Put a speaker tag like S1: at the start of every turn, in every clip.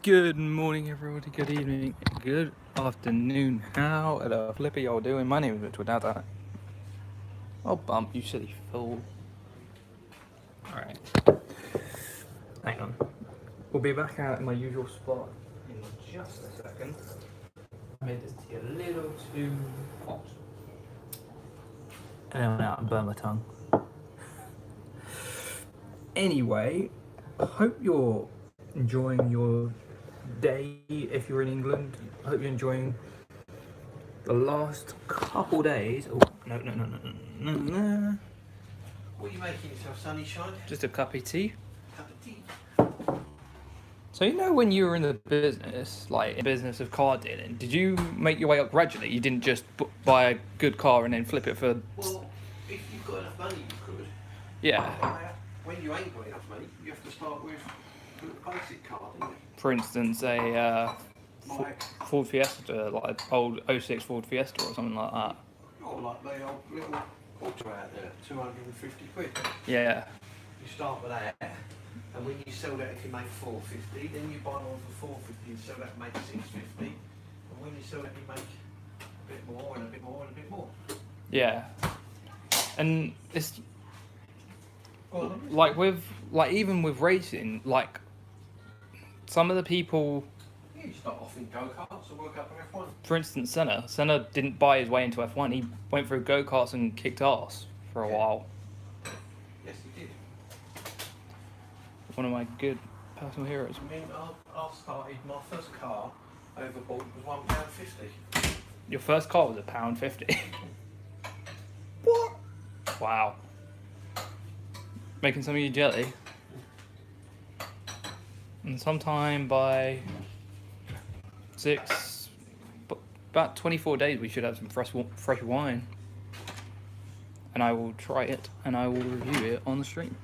S1: Good morning, everybody. Good evening. Good afternoon. How the flip are y'all doing? My name is Mitch without that. Oh, bump, you silly fool. Alright. Hang on. We'll be back out in my usual spot in just a second. I made this tea a little too hot. And then I went out and burned my tongue. Anyway, I hope you're enjoying your day if you're in England. I hope you're enjoying the last couple days. Oh, no.
S2: What are you making yourself, Sunnyshine?
S1: Just a cup of tea.
S2: Cup of tea.
S1: So, you know, when you were in the business, like in business of car dealing, did you make your way up gradually? You didn't just buy a good car and then flip it for.
S2: Well, if you've got enough money, you could.
S1: Yeah.
S2: When you ain't got enough money, you have to start with a basic car, don't you?
S1: For instance, a
S2: Like,
S1: Ford Fiesta, like an old 06 Ford Fiesta or something like that.
S2: or like the old little auto out there, 250 quid.
S1: Yeah.
S2: You start with that, and when you sell that, if you make 450, then you buy one for 450 and sell that and make 650. And when you sell that, you make a bit more and a bit more and a bit more.
S1: Yeah. And it's
S2: Well,
S1: even with racing, like some of the people,
S2: you start off in go-karts and work up to F1.
S1: for instance, Senna didn't buy his way into F1. He went through go-karts and kicked ass for a while.
S2: Yes, he did.
S1: One of my good personal heroes.
S2: I mean, I started, my first car overboard was £1.50.
S1: Your first car was £1.50.
S2: What?
S1: Wow. Making some of you jelly. And sometime by about 24 days, we should have some fresh wine. And I will try it, and I will review it on the stream.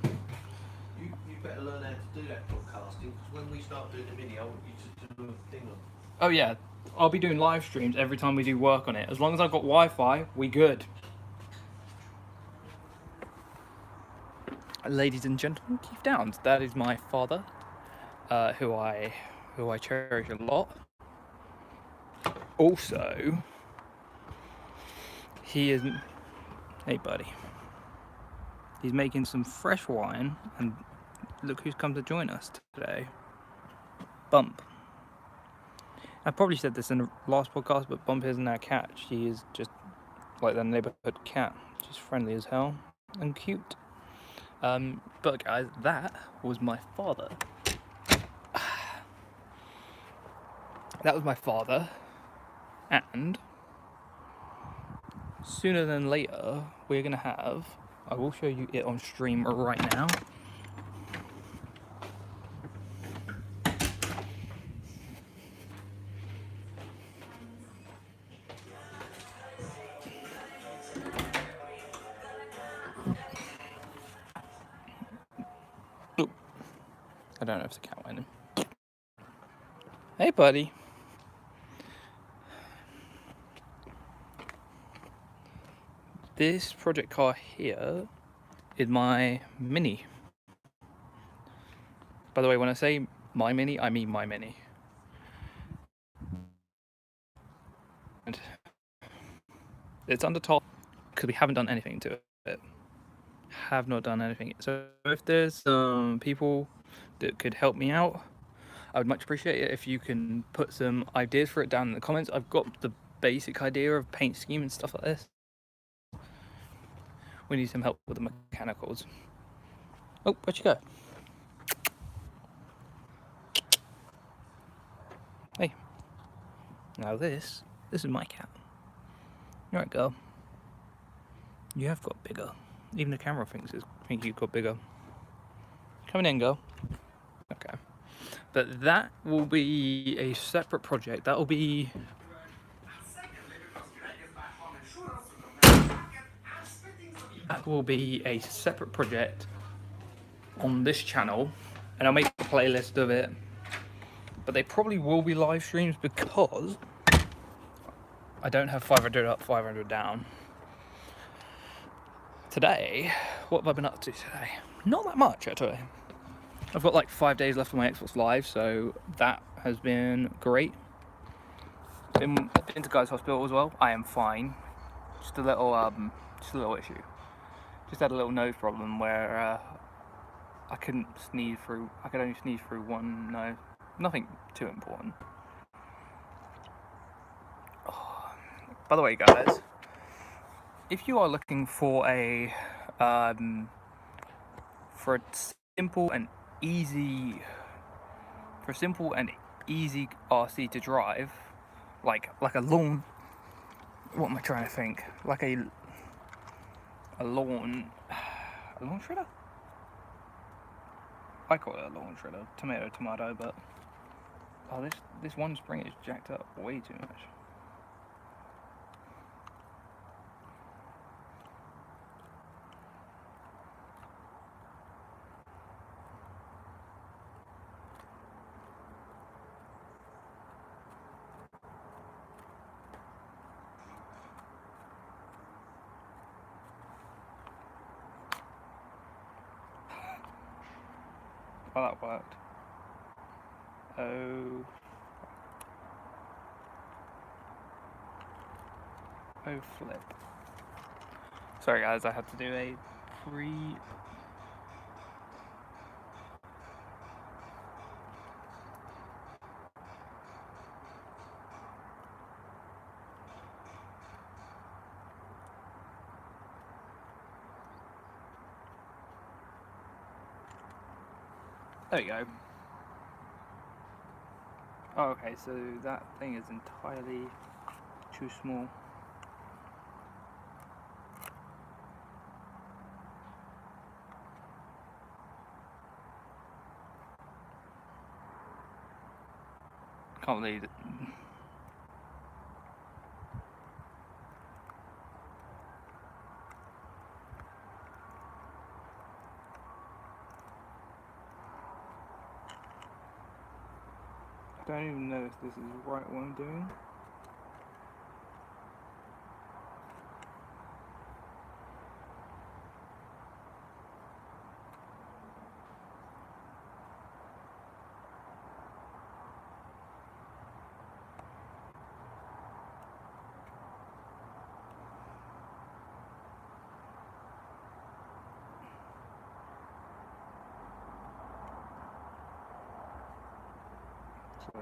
S2: You better learn how to do that broadcasting, because when we start doing the video, I want you to do a thing on.
S1: Oh yeah, I'll be doing live streams every time we do work on it. As long as I've got Wi-Fi, we good. Ladies and gentlemen, Keith Downs. That is my father, who I cherish a lot. Also, he is. Hey, buddy. He's making some fresh wine, and look who's come to join us today. Bump. I probably said this in the last podcast, but Bump isn't our cat. She is just like the neighborhood cat. She's friendly as hell and cute. But guys, that was my father. That was my father, and sooner than later, we're gonna have. I will show you it on stream right now. I don't know if the cat went in. Hey, buddy. This project car here is my Mini. By the way, when I say my Mini, I mean my Mini. And it's under top because we haven't done anything to it. Have not done anything. So if there's some people that could help me out, I would much appreciate it if you can put some ideas for it down in the comments. I've got the basic idea of paint scheme and stuff like this. We need some help with the mechanicals. Oh, where'd you go? Hey. Now this is my cat. All right, girl. You have got bigger. Even the camera thinks you've got bigger. Coming in, girl. Okay. But that will be a separate project. That will be a separate project on this channel, and I'll make a playlist of it. But they probably will be live streams because I don't have 500 up, 500 down. Today, what have I been up to today? Not that much, actually. I've got like 5 days left on my Xbox Live, so that has been great. Been to Guy's Hospital as well. I am fine. Just a little issue. Just had a little nose problem where I couldn't sneeze through. I could only sneeze through one nose. Nothing too important. Oh. By the way, guys, if you are looking for a simple and easy RC to drive, like a lawn. What am I trying to think? Like a lawn shredder? I call it a lawn shredder. Tomato, but oh, this one spring is jacked up way too much. Oh, that worked. Oh flip. Sorry guys, I had to do a There we go. Oh, okay, so that thing is entirely too small. Can't believe it. I don't even know if this is right what I'm doing. So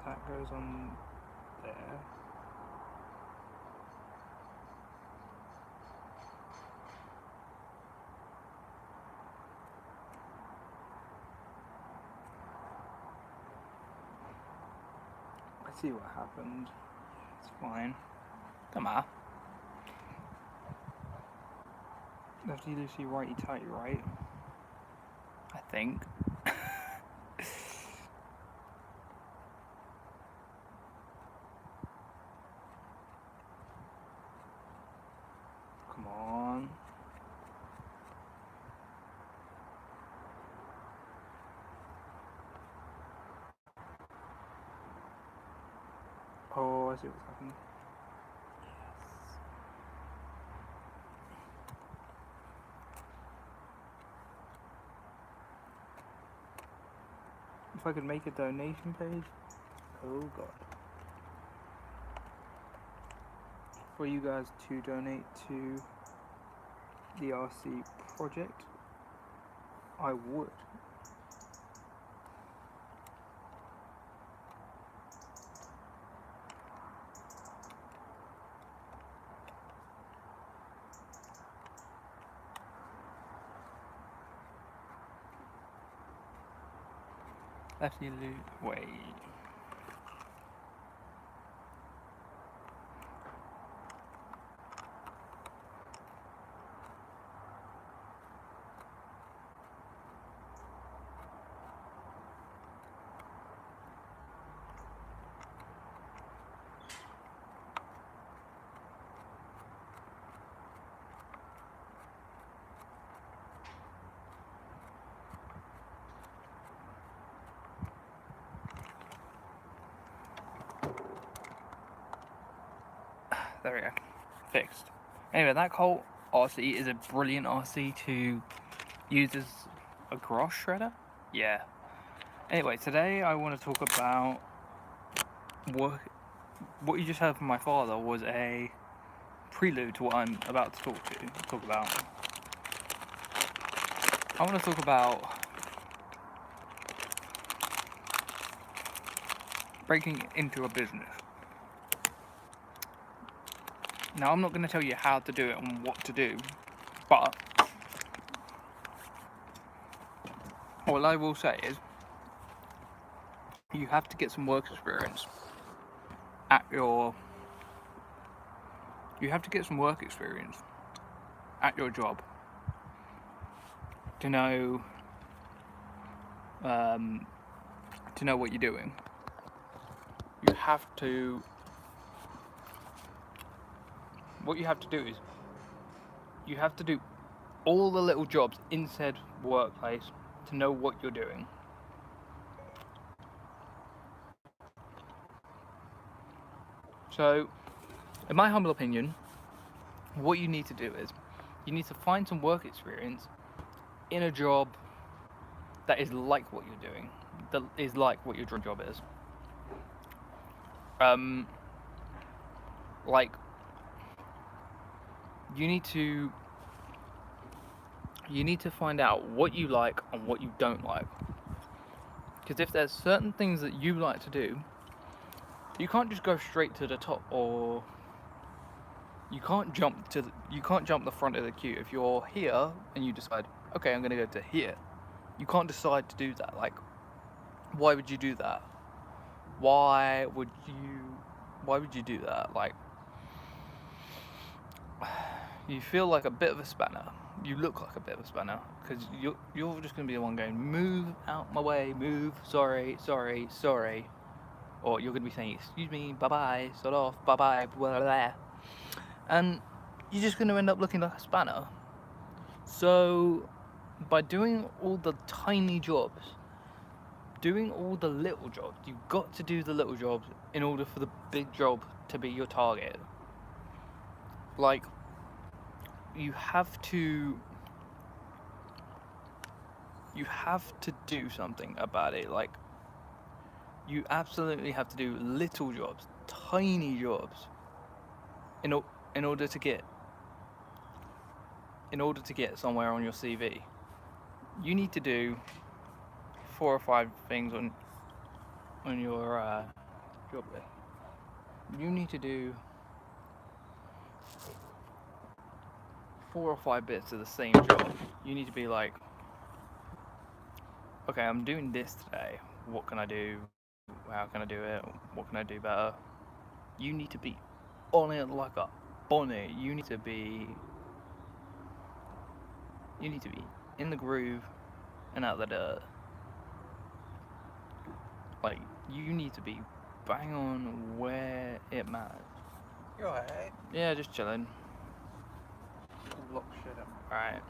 S1: that goes on there. Let's see what happened. It's fine. Come on. Lefty loosey, righty tighty right. I think. Come on. Oh, I see what's happening. Yes. If I could make a donation page, oh god. For you guys to donate to the RC project, I would. Lefty loot way. There we go. Fixed. Anyway, that Colt RC is a brilliant RC to use as a grass shredder. Yeah. Anyway, today I want to talk about what you just heard from my father was a prelude to what I'm about to talk about. I want to talk about breaking into a business. Now, I'm not going to tell you how to do it and what to do, but all I will say is you have to get some work experience at your job to know what you're doing. What you have to do is you have to do all the little jobs in said workplace to know what you're doing. So, in my humble opinion, what you need to do is you need to find some work experience in a job that is like what you're doing, that is like what your dream job is. Like, you need to find out what you like and what you don't like. Because if there's certain things that you like to do, you can't just go straight to the top, or you can't jump the front of the queue. If you're here and you decide, okay, I'm going to go to here, you can't decide to do that. Like, why would you do that? Why would you do that? Like, you feel like a bit of a spanner. You look like a bit of a spanner because you're just going to be the one going, move out my way, move, sorry, or you're going to be saying, excuse me, bye bye, sod off, bye bye, blah blah, and you're just going to end up looking like a spanner. So by doing all the tiny jobs, doing all the little jobs, you've got to do the little jobs in order for the big job to be your target. Like, you have to do something about it. Like, you absolutely have to do little jobs, tiny jobs, in order to get somewhere on your CV. You need to do 4 or 5 things on your job list. You need to do 4 or 5 bits of the same job. You need to be like, okay, I'm doing this today. What can I do? How can I do it? What can I do better? You need to be on it like a bonnet. You need to be in the groove and out the dirt. Like, you need to be bang on where it matters.
S2: You alright?
S1: Yeah, just chilling.
S2: Lock shit up.
S1: Alright.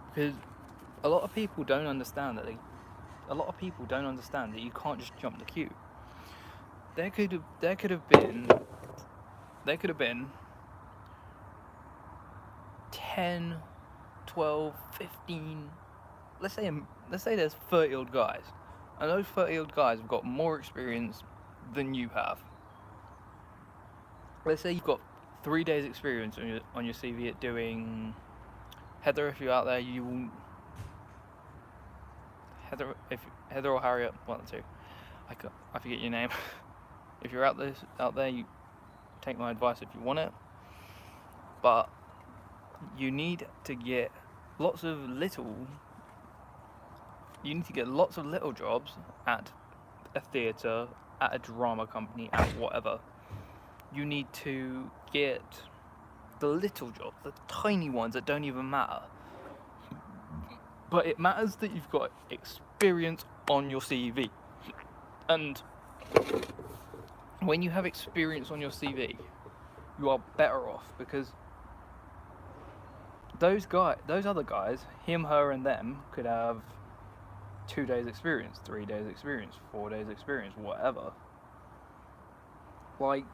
S1: Because a lot of people don't understand that you can't just jump the queue. There could have been 10, 12, 15, let's say there's 30 old guys, and those 30 old guys have got more experience than you have. Let's say you've got 3 days experience on your CV at doing, Heather, if you're out there, you will, Heather or Harriet, one of the two, I forget your name. If you're out there, you take my advice if you want it, but you need to get lots of little jobs at a theatre, at a drama company, at whatever. You need to get the little jobs, the tiny ones that don't even matter. But it matters that you've got experience on your CV. And when you have experience on your CV, you are better off, because those other guys, him, her, and them, could have 2 days experience, 3 days experience, 4 days experience, whatever. Like,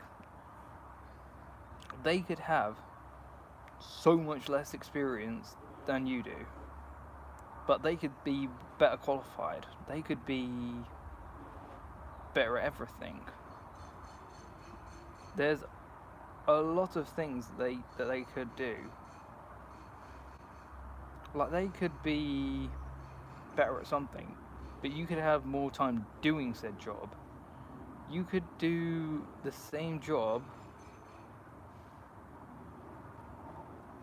S1: they could have so much less experience than you do, but they could be better qualified. They could be better at everything. There's a lot of things that they could do. Like, they could be better at something, but you could have more time doing said job. You could do the same job.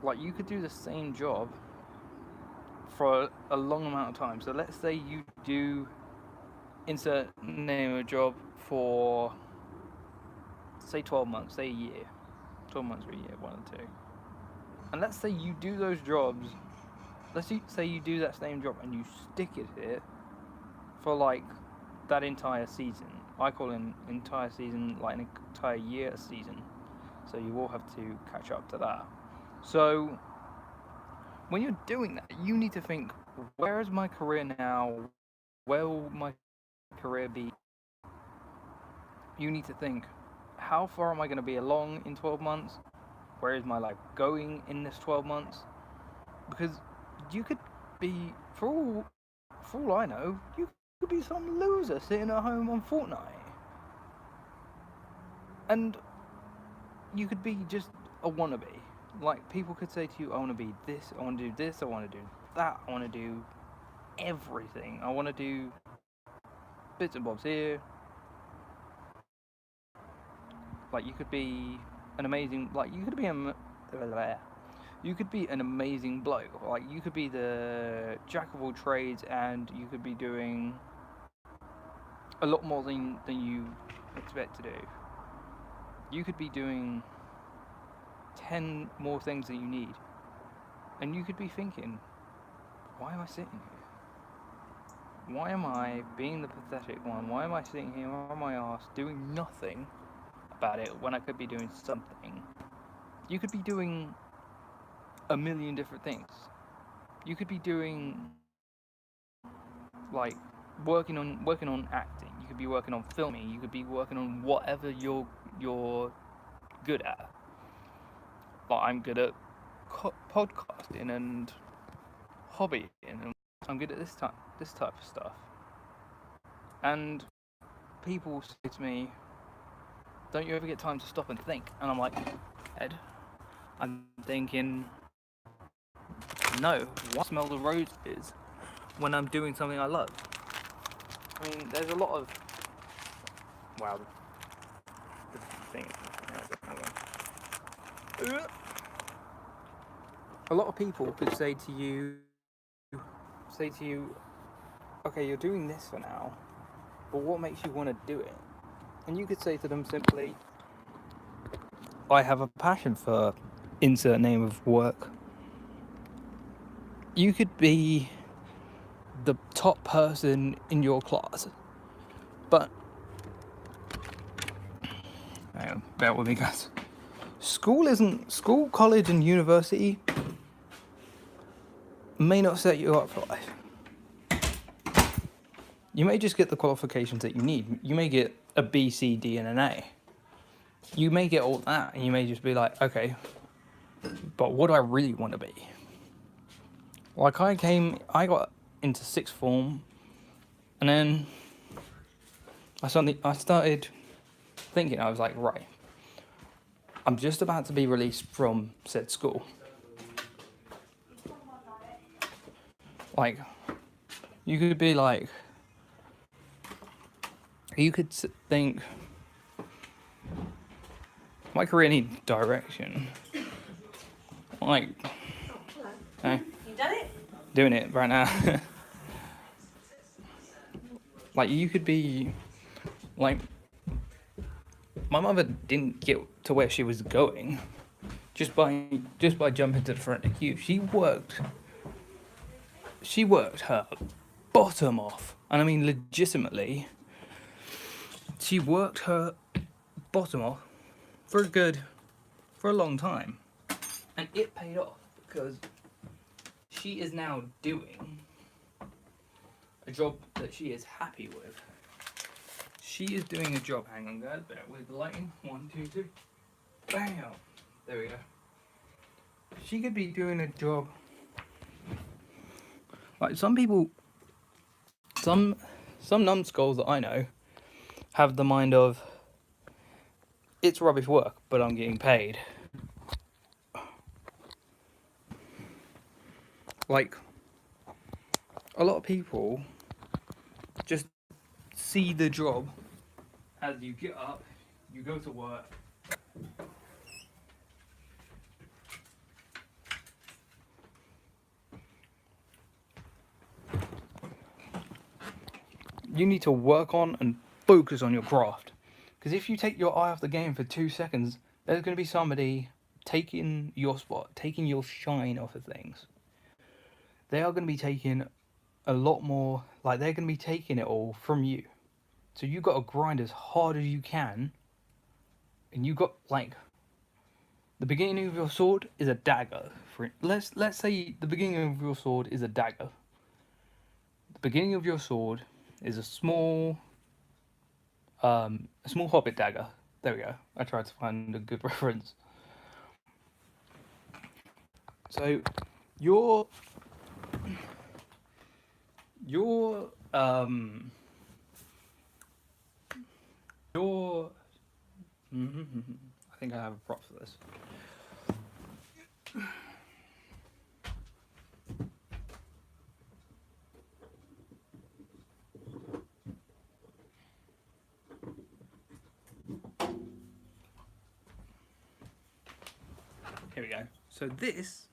S1: Like, you could do the same job for a long amount of time. So let's say you do insert name of a job for, say, 12 months, say a year. 12 months or a year, one or two. And let's say you do those jobs, let's say you do that same job and you stick at it for like that entire season. I call an entire season like an entire year a season. So you will have to catch up to that. So when you're doing that, you need to think, where is my career now? Where will my career be? You need to think, how far am I going to be along in 12 months? Where is my life going in this 12 months? Because you could be, for all I know, you could be some loser sitting at home on Fortnite. And you could be just a wannabe. Like, people could say to you, I want to be this, I want to do this, I want to do that, I want to do everything. I want to do bits and bobs here. Like, you could be an amazing, like, you could be an amazing bloke. Like, you could be the jack of all trades, and you could be doing a lot more than you expect to do. You could be doing 10 more things than you need, and you could be thinking, why am I sitting here? Why am I being the pathetic one? Why am I sitting here on my ass doing nothing about it when I could be doing something? You could be doing a million different things. You could be doing, like, working on acting. You could be working on filming. You could be working on whatever you're good at. Like, I'm good at podcasting and hobbying, and I'm good at this type of stuff. And people say to me, don't you ever get time to stop and think? And I'm like, Ed, I'm thinking, no, why smell the roses when I'm doing something I love? I mean, there's a lot of, wow, the thing, a lot of people could say to you, okay, you're doing this for now, but what makes you want to do it? And you could say to them simply, I have a passion for insert name of work. You could be the top person in your class, but hang on, bear with me, guys. School, college, and university may not set you up for life. You may just get the qualifications that you need. You may get a B, C, D, and an A. You may get all that, and you may just be like, okay, but what do I really want to be? Like, I got into sixth form, and then I started thinking, I was like, right, I'm just about to be released from said school. Like, you could be like, you could think, my career needs direction. Like, hey,
S3: You done it?
S1: doing it right now. Like, you could be, like, my mother didn't get to where she was going just by jumping to the front of the queue. She worked her bottom off, and I mean legitimately. She worked her bottom off for a long time, and it paid off because she is now doing a job that she is happy with. She is doing a job. Hang on, guys. Bear with the lighting. 1, 2, 3. Bam. There we go. She could be doing a job. Like some people, some numbskulls that I know have the mind of, it's rubbish work, but I'm getting paid. Like, a lot of people just see the job as you get up, you go to work, you need to work on and focus on your craft. Because if you take your eye off the game for 2 seconds, there's going to be somebody taking your spot, taking your shine off of things. They are going to be taking a lot more, like they're going to be taking it all from you. So you got to grind as hard as you can. And you got, like, the beginning of your sword is a dagger. Let's say the beginning of your sword is a dagger. The beginning of your sword is a small hobbit dagger. There we go. I tried to find a good reference. So your I think I have a prop for this. Here we go. So this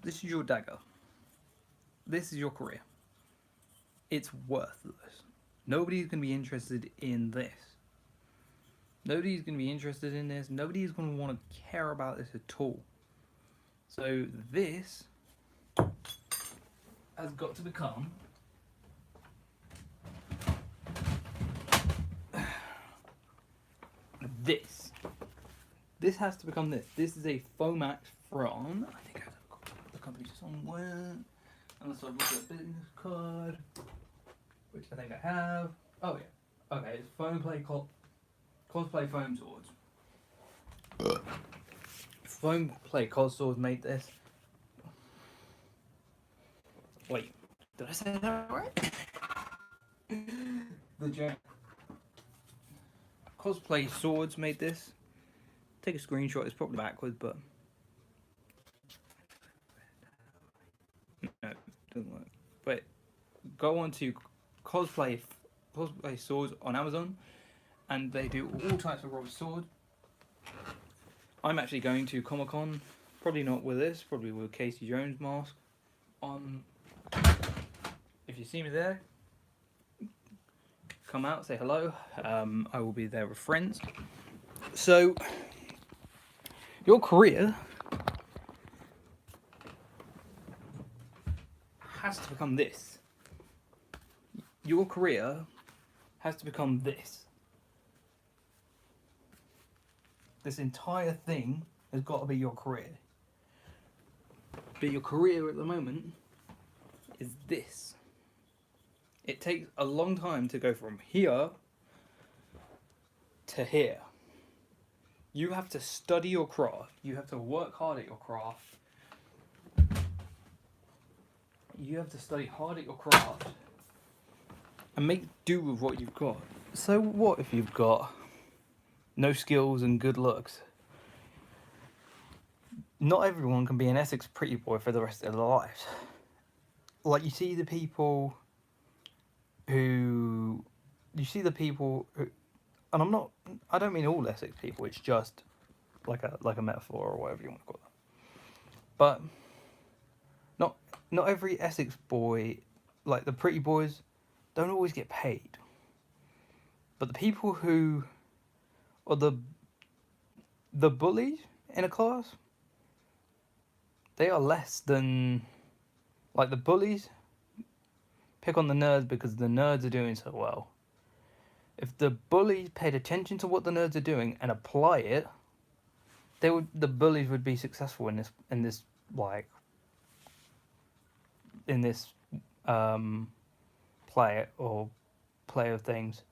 S1: is your dagger. This is your career. It's worthless. Nobody's going to be interested in this. Nobody's going to be interested in this. Nobody's going to want to care about this at all. So this has got to become this. This has to become this. This is a Fomax from, I think I have the company somewhere. Unless I look at a business card, which I think I have. Oh yeah. Okay, it's cosplay foam swords. Foam play cos swords made this. Wait, did I say that right? The giant cosplay swords made this. Take a screenshot. It's probably backwards, but no, it doesn't work. But go on to cosplay swords on Amazon, and they do all types of rubber swords. I'm actually going to Comic-Con, probably not with this, probably with Casey Jones mask on. If you see me there, come out, say hello. I will be there with friends. So your career has to become this. Your career has to become this. This entire thing has got to be your career. But your career at the moment is this. It takes a long time to go from here to here. You have to study your craft. You have to work hard at your craft. You have to study hard at your craft and make do with what you've got. So what if you've got no skills and good looks? Not everyone can be an Essex pretty boy for the rest of their lives. Like, you see the people who, and I don't mean all Essex people, it's just like a metaphor or whatever you want to call it. But not every Essex boy, like the pretty boys, don't always get paid. But the people who are the bullies in a class, they are less than, like, the bullies pick on the nerds because the nerds are doing so well. If the bullies paid attention to what the nerds are doing and apply it, the bullies would be successful in this play of things.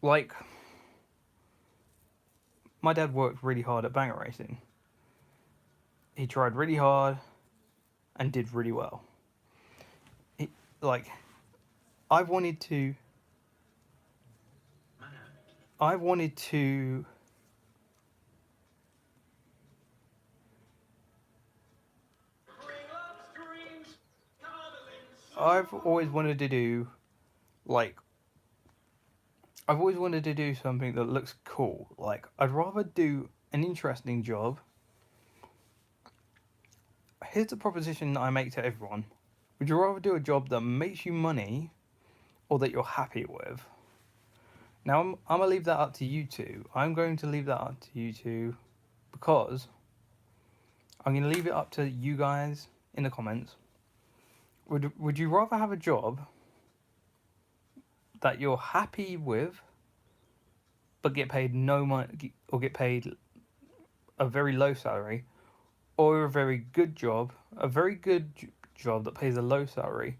S1: Like, my dad worked really hard at banger racing. He tried really hard, and did really well. Like, I've wanted to. I've wanted to. I've always wanted to do, like, I've always wanted to do something that looks cool. Like, I'd rather do an interesting job. Here's a proposition that I make to everyone. Would you rather do a job that makes you money or that you're happy with? Now, I'm going to leave that up to you two. I'm going to leave that up to you two because I'm going to leave it up to you guys in the comments. Would you rather have a job that you're happy with but get paid no money or get paid a very low salary, or a very good job that pays a low salary,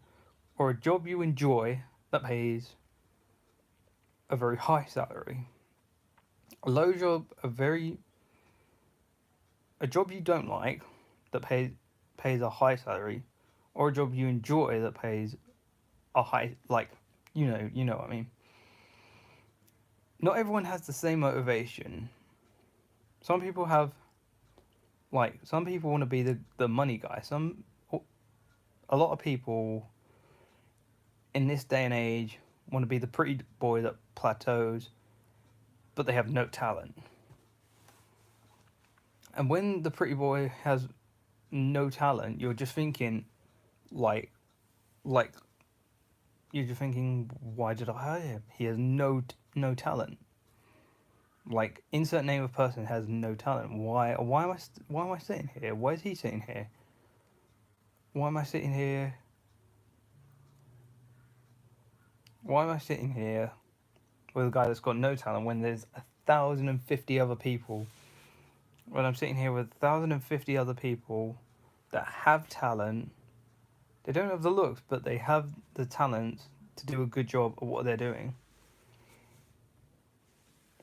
S1: or a job you enjoy that pays a very high salary? A low job, a job you don't like that pays a high salary, or a job you enjoy that pays a high, like, you know what I mean. Not everyone has the same motivation. Some people have, like, some people want to be the money guy. A lot of people in this day and age want to be the pretty boy that plateaus, but they have no talent. And when the pretty boy has no talent, you're just thinking, like, you're just thinking, why did I hire him? He has no talent. Like, insert name of person has no talent. Why am I sitting here? Why is he sitting here? Why am I sitting here? Why am I sitting here with a guy that's got no talent when there's 1,050 other people? When I'm sitting here with 1,050 other people that have talent, they don't have the looks, but they have the talent to do a good job of what they're doing.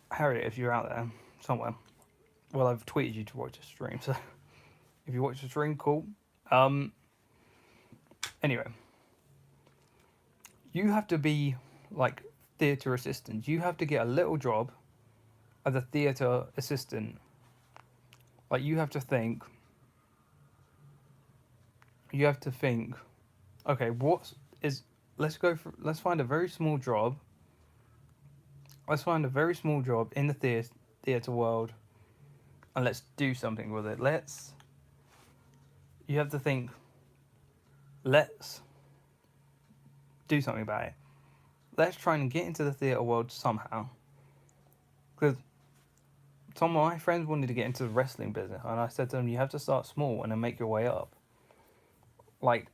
S1: Harriet, if you're out there somewhere, well, I've tweeted you to watch the stream, so if you watch the stream, cool. Anyway, you have to be like theatre assistants. You have to get a little job as a theatre assistant. Like, you have to think, okay, let's find a very small job. Let's find a very small job in the theatre world, and let's do something with it. You have to think, let's do something about it. Let's try and get into the theatre world somehow. Because some of my friends wanted to get into the wrestling business, and I said to them, you have to start small and then make your way up. Like,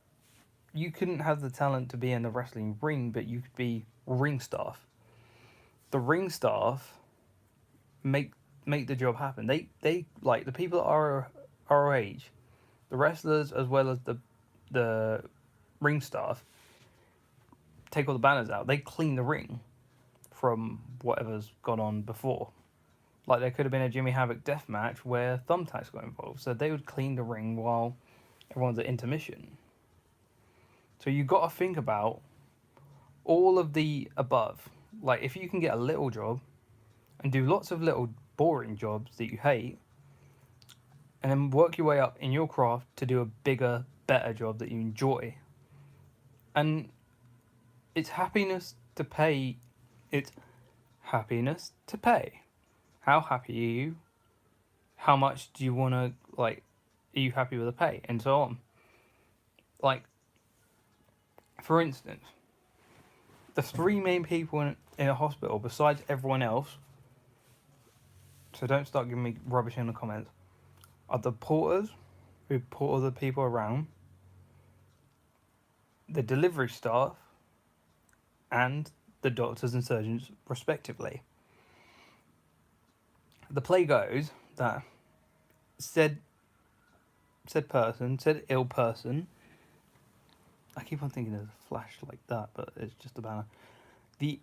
S1: you couldn't have the talent to be in the wrestling ring, but you could be ring staff. The ring staff make the job happen. They like the people that are our age, the wrestlers as well as the ring staff, take all the banners out. They clean the ring from whatever's gone on before. Like, there could have been a Jimmy Havoc death match where thumbtacks got involved, so they would clean the ring while everyone's at intermission. So you got to think about all of the above. Like, if you can get a little job and do lots of little boring jobs that you hate, and then work your way up in your craft to do a bigger, better job that you enjoy. And it's happiness to pay. It's happiness to pay. How happy are you? How much do you want to, like, are you happy with the pay? And so on. Like, for instance, the three main people in a hospital, besides everyone else, so don't start giving me rubbish in the comments, are the porters, who porter the people around, the delivery staff, and the doctors and surgeons, respectively. The play goes that said ill person, I keep on thinking there's a flash like that, but it's just a banner. Said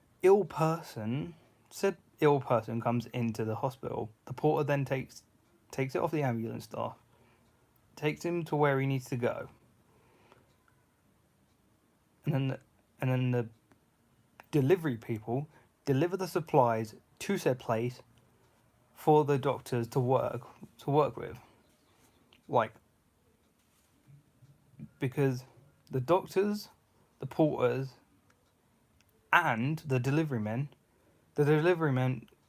S1: ill person comes into the hospital. The porter then takes it off the ambulance staff, takes him to where he needs to go. then the delivery people deliver the supplies to said place for the doctors to work with. Like, because the doctors, the porters, and the delivery men,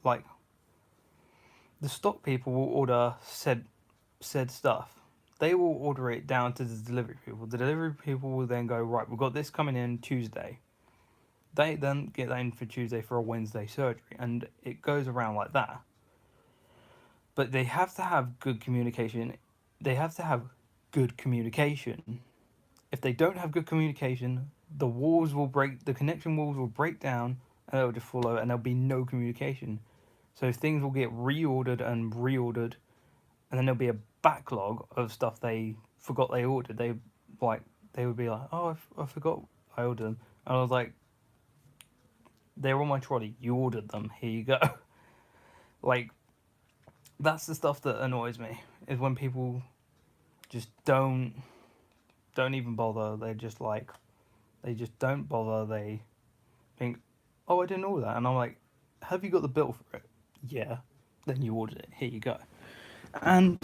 S1: like, the stock people will order said stuff. They will order it down to the delivery people. The delivery people will then go, right, we've got this coming in Tuesday. They then get that in for Tuesday for a Wednesday surgery, and it goes around like that. But they have to have good communication. If they don't have good communication, the connection walls will break down, and they'll just fall over, and there'll be no communication. So things will get reordered, and then there'll be a backlog of stuff they forgot they ordered. They would be like, oh, I forgot I ordered them. And I was like, they're on my trolley. You ordered them. Here you go. Like, that's the stuff that annoys me, is when people just don't even bother. They just don't bother. They think, oh, I didn't order that. And I'm like, have you got the bill for it? Yeah. Then you ordered it. Here you go. And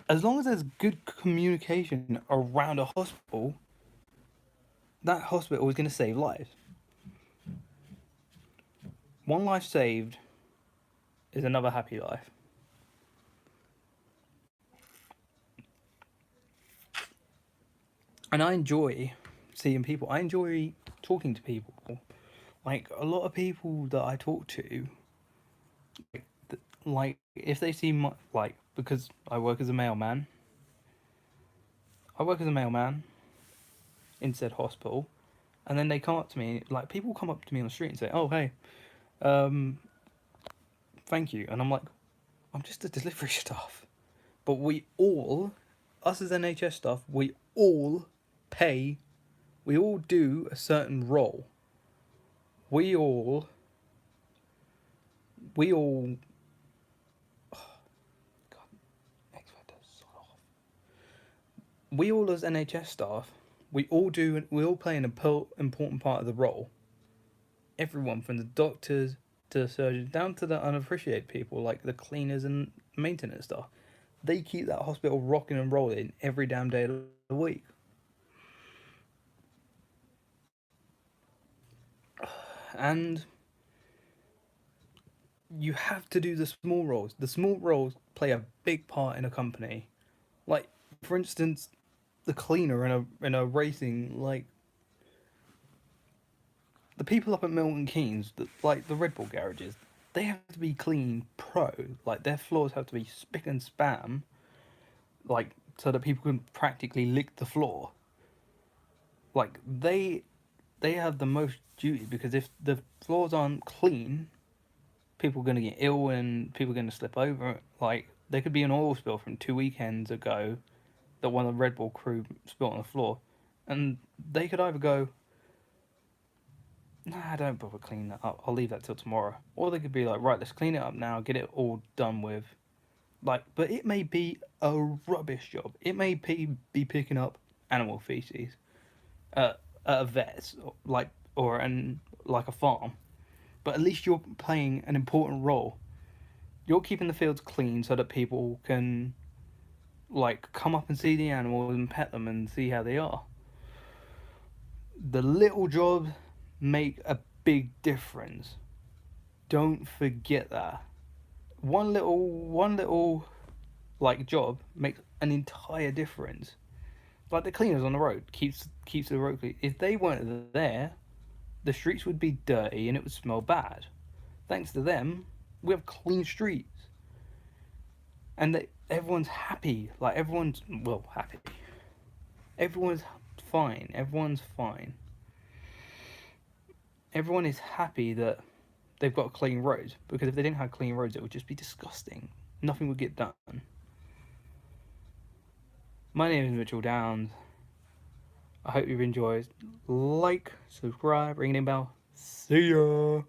S1: as long as there's good communication around a hospital, that hospital is going to save lives. One life saved is another happy life. And I enjoy seeing people. I enjoy talking to people. Like, a lot of people that I talk to, like if they see my, because I work as a mailman. In said hospital, and then they come up to me, like, people come up to me on the street and say, oh, hey, thank you. And I'm like, I'm just a delivery staff. But us as NHS staff, we all do a certain role. We all as NHS staff, we all play an important part of the role. Everyone, from the doctors to the surgeons, down to the unappreciated people like the cleaners and maintenance staff. They keep that hospital rocking and rolling every damn day of the week. And you have to do the small roles. The small roles play a big part in a company. Like, for instance, the cleaner in a racing, like, the people up at Milton Keynes, like the Red Bull garages, they have to be clean pro. Like, their floors have to be spick and span, like, so that people can practically lick the floor. Like, they have the most duty, because if the floors aren't clean, people are going to get ill and people are going to slip over. Like, there could be an oil spill from 2 weekends ago that one of the Red Bull crew spilled on the floor, and they could either go, nah, don't bother cleaning that up, I'll leave that till tomorrow. Or they could be like, right, let's clean it up now, get it all done with. Like, but it may be a rubbish job. It may be picking up animal feces at a vet's, or a farm. But at least you're playing an important role. You're keeping the fields clean so that people can, like, come up and see the animals and pet them and see how they are. The little jobs make a big difference. Don't forget that. One little like job makes an entire difference. Like the cleaners on the road keeps the road clean. If they weren't there, the streets would be dirty and it would smell bad. Thanks to them, we have clean streets. And everyone's happy. Like, everyone's happy. Everyone's fine. Everyone's fine. Everyone is happy that they've got clean roads, because if they didn't have clean roads, it would just be disgusting. Nothing would get done. My name is Mitchell Downs. I hope you've enjoyed. Like, subscribe, ring the bell. See ya!